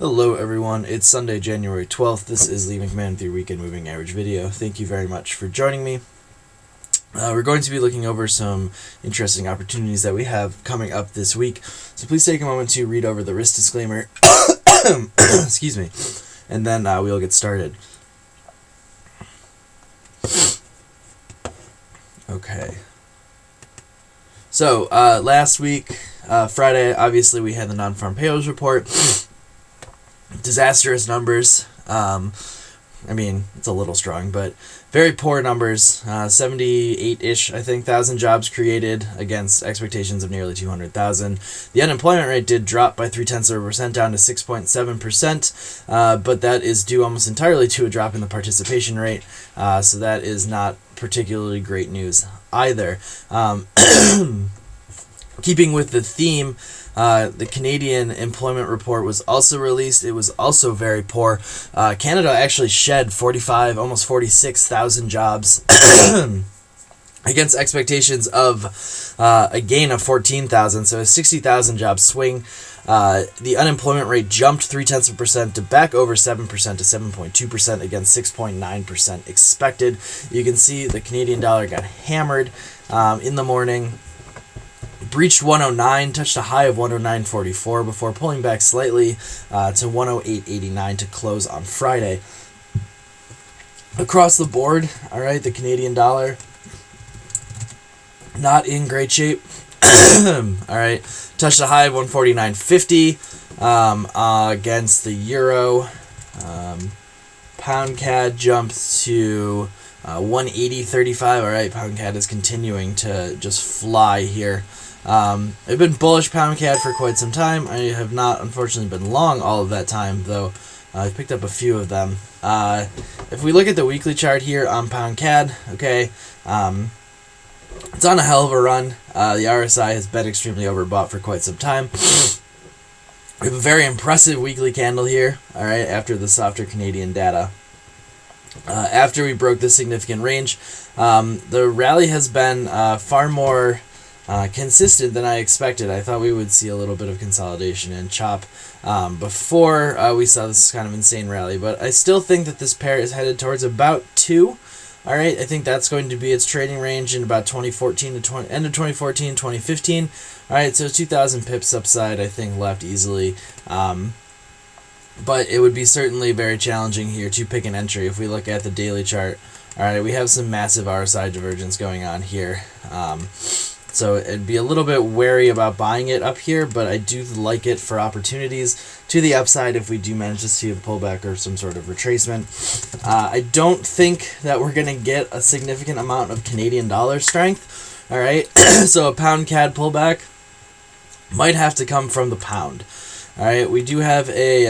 Hello everyone, it's Sunday, January 12th. This is Lee McMahon with your Weekend Moving Average video. Thank you very much for joining me. We're going to be looking over some interesting opportunities that we have coming up this week. So please take a moment to read over the risk disclaimer. Excuse me. And then we'll get started. Okay. So last week, Friday, obviously we had the non-farm payrolls report. Disastrous numbers. I mean, it's a little strong, but very poor numbers. 78-ish, I think, thousand jobs created against expectations of nearly 200,000. The unemployment rate did drop by 0.3% down to 6.7%, but that is due almost entirely to a drop in the participation rate. So that is not particularly great news either. Keeping with the theme, the Canadian employment report was also released. It was also very poor. Canada actually shed almost 46,000 jobs against expectations of a gain of 14,000, so a 60,000 job swing. The unemployment rate jumped 0.3% to back over 7% to 7.2% against 6.9% expected. You can see the Canadian dollar got hammered in the morning. Breached 109, touched a high of 109.44 before pulling back slightly to 108.89 to close on Friday. Across the board, all right, the Canadian dollar not in great shape. All right, touched a high of 149.50 against the euro. Pound CAD jumped to 180.35. All right, pound CAD is continuing to just fly here. I've been bullish pound CAD for quite some time. I have not, unfortunately, been long all of that time, though I've picked up a few of them. If we look at the weekly chart here on pound CAD, okay, it's on a hell of a run. The RSI has been extremely overbought for quite some time. We have a very impressive weekly candle here, all right, after the softer Canadian data. After we broke this significant range, the rally has been far more consistent than I expected. I thought we would see a little bit of consolidation and chop before we saw this kind of insane rally, but I still think that this pair is headed towards about 2. All right, I think that's going to be its trading range in about 2014 to end of 2014, 2015. All right, so 2,000 pips upside, I think, left easily. But it would be certainly very challenging here to pick an entry. If we look at the daily chart, all right, we have some massive RSI divergence going on here. So it'd be a little bit wary about buying it up here, but I do like it for opportunities to the upside if we do manage to see a pullback or some sort of retracement. I don't think that we're going to get a significant amount of Canadian dollar strength. All right, so a pound CAD pullback might have to come from the pound. All right, we do have it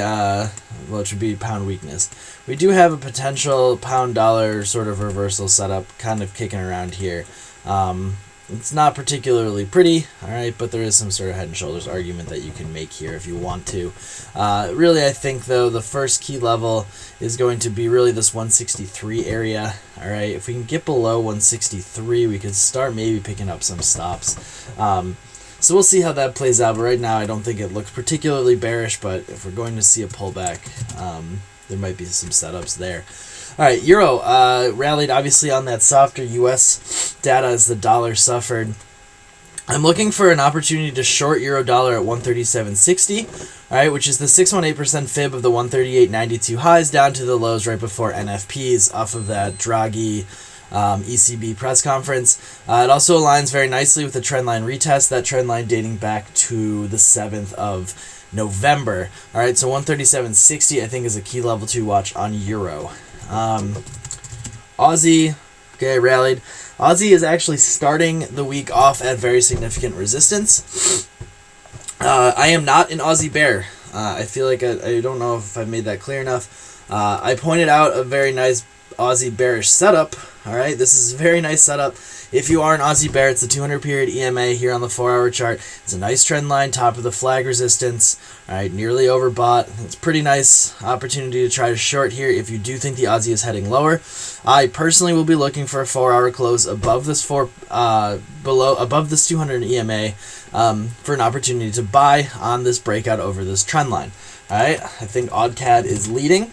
should be pound weakness. We do have a potential pound dollar sort of reversal setup kind of kicking around here. It's not particularly pretty, all right, but there is some sort of head and shoulders argument that you can make here if you want to. Really, I think, though, the first key level is going to be really this 163 area, all right? If we can get below 163, we could start maybe picking up some stops. So we'll see how that plays out, but right now I don't think it looks particularly bearish, but if we're going to see a pullback, there might be some setups there. All right, euro rallied obviously on that softer U.S. data as the dollar suffered. I'm looking for an opportunity to short euro dollar at 137.60, all right, which is the 618% fib of the 138.92 highs down to the lows right before NFPs off of that Draghi ECB press conference. It also aligns very nicely with the trendline retest, that trendline dating back to the 7th of November. All right, so 137.60 I think is a key level to watch on euro. Aussie, okay, rallied. Aussie is actually starting the week off at very significant resistance. I am not an Aussie bear. I feel like I don't know if I made that clear enough. I pointed out a very nice Aussie bearish setup. All right, this is a very nice setup. If you are an Aussie bear, it's the 200 period EMA here on the 4-hour chart. It's a nice trend line, top of the flag resistance. All right, nearly overbought. It's a pretty nice opportunity to try to short here if you do think the Aussie is heading lower. I personally will be looking for a 4-hour close above this above this 200 EMA for an opportunity to buy on this breakout over this trend line. All right, I think AUDCAD is leading.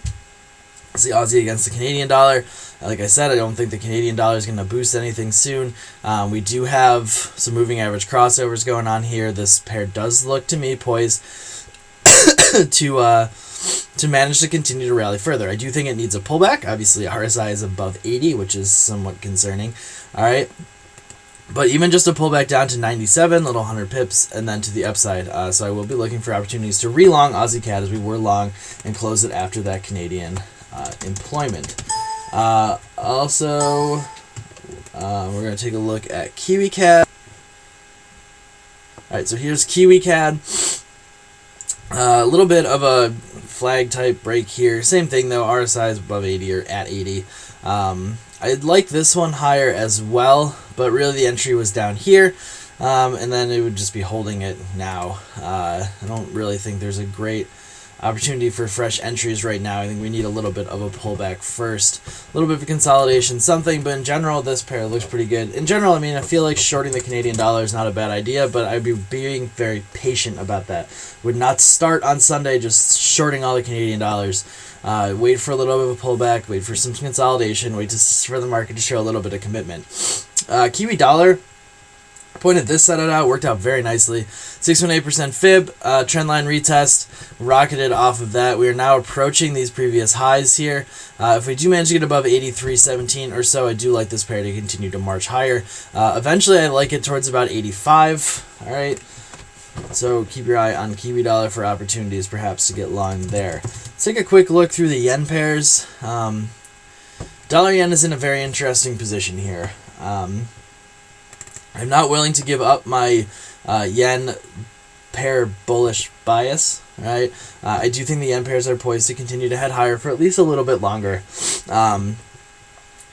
It's the Aussie against the Canadian dollar. Like I said, I don't think the Canadian dollar is going to boost anything soon. We do have some moving average crossovers going on here. This pair does look to me poised to manage to continue to rally further. I do think it needs a pullback. Obviously, RSI is above 80, which is somewhat concerning. All right. But even just a pullback down to 97, little 100 pips, and then to the upside. So I will be looking for opportunities to re-long Aussie CAD as we were long and close it after that Canadian employment. Also, we're going to take a look at Kiwi CAD. All right, so here's Kiwi CAD. A little bit of a flag type break here. Same thing though, RSI is above 80 or at 80. I'd like this one higher as well, but really the entry was down here, and then it would just be holding it now. I don't really think there's a great opportunity for fresh entries right now. I think we need a little bit of a pullback first, a little bit of a consolidation, something, but in general, this pair looks pretty good. In general, I mean, I feel like shorting the Canadian dollar is not a bad idea, but I'd be being very patient about that. Would not start on Sunday just shorting all the Canadian dollars. Wait for a little bit of a pullback, wait for some consolidation, wait for the market to show a little bit of commitment. Kiwi dollar, pointed this setup out, worked out very nicely. 6.8% fib, trendline retest, rocketed off of that. We are now approaching these previous highs here. If we do manage to get above 83.17 or so, I do like this pair to continue to march higher. Eventually, I like it towards about 85. All right. So keep your eye on Kiwi dollar for opportunities perhaps to get long there. Let's take a quick look through the yen pairs. Dollar yen is in a very interesting position here. I'm not willing to give up my yen pair bullish bias, right? I do think the yen pairs are poised to continue to head higher for at least a little bit longer. You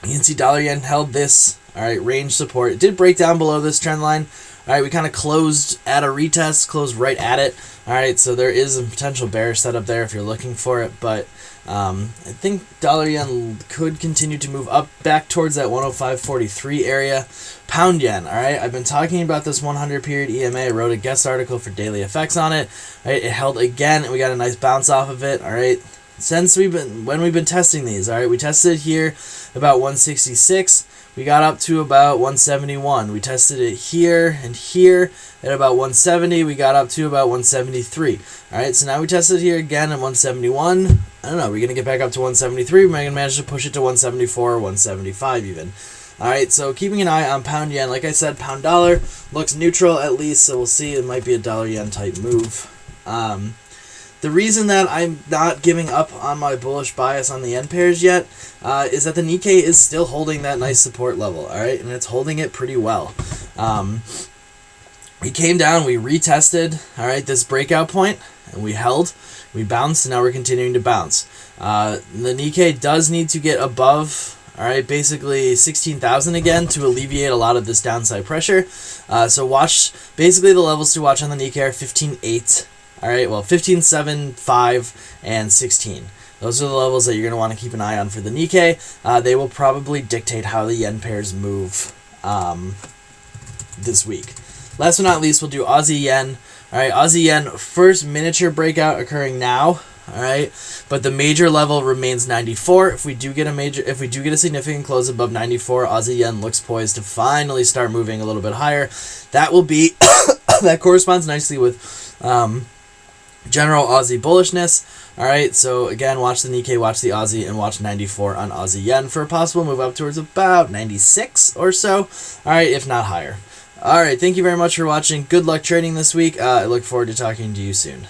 can see dollar yen held this, all right, range support. It did break down below this trend line. All right, we kind of closed at a retest, closed right at it. All right, so there is a potential bearish setup there if you're looking for it, but I think dollar yen could continue to move up back towards that 105.43 area. Pound yen, all right, I've been talking about this 100 period EMA. I wrote a guest article for Daily Effects on it. All right, it held again, and we got a nice bounce off of it. All right, since when we've been testing these, all right, we tested here about 166. We got up to about 171. We tested it here and here at about 170. We got up to about 173. All right, so now we tested here again at 171. I don't know. We're going to get back up to 173. We're going to manage to push it to 174 or 175 even. All right, so keeping an eye on pound yen. Like I said, pound dollar looks neutral at least, so we'll see. It might be a dollar yen type move. The reason that I'm not giving up on my bullish bias on the yen pairs yet is that the Nikkei is still holding that nice support level, all right? And it's holding it pretty well. We came down, we retested, all right, this breakout point, and we held. We bounced, and now we're continuing to bounce. The Nikkei does need to get above, all right, basically 16,000 again to alleviate a lot of this downside pressure. So watch, basically the levels to watch on the Nikkei are 15.8. All right, well, 15, 7, 5, and 16. Those are the levels that you're going to want to keep an eye on for the Nikkei. They will probably dictate how the yen pairs move this week. Last but not least, we'll do Aussie yen. All right, Aussie yen, first miniature breakout occurring now. All right, but the major level remains 94. If we do get a significant close above 94, Aussie yen looks poised to finally start moving a little bit higher. That will be that corresponds nicely with general Aussie bullishness. All right, so again, watch the Nikkei, watch the Aussie, and watch 94 on Aussie yen for a possible move up towards about 96 or so. All right, if not higher. All right, thank you very much for watching. Good luck trading this week. I look forward to talking to you soon.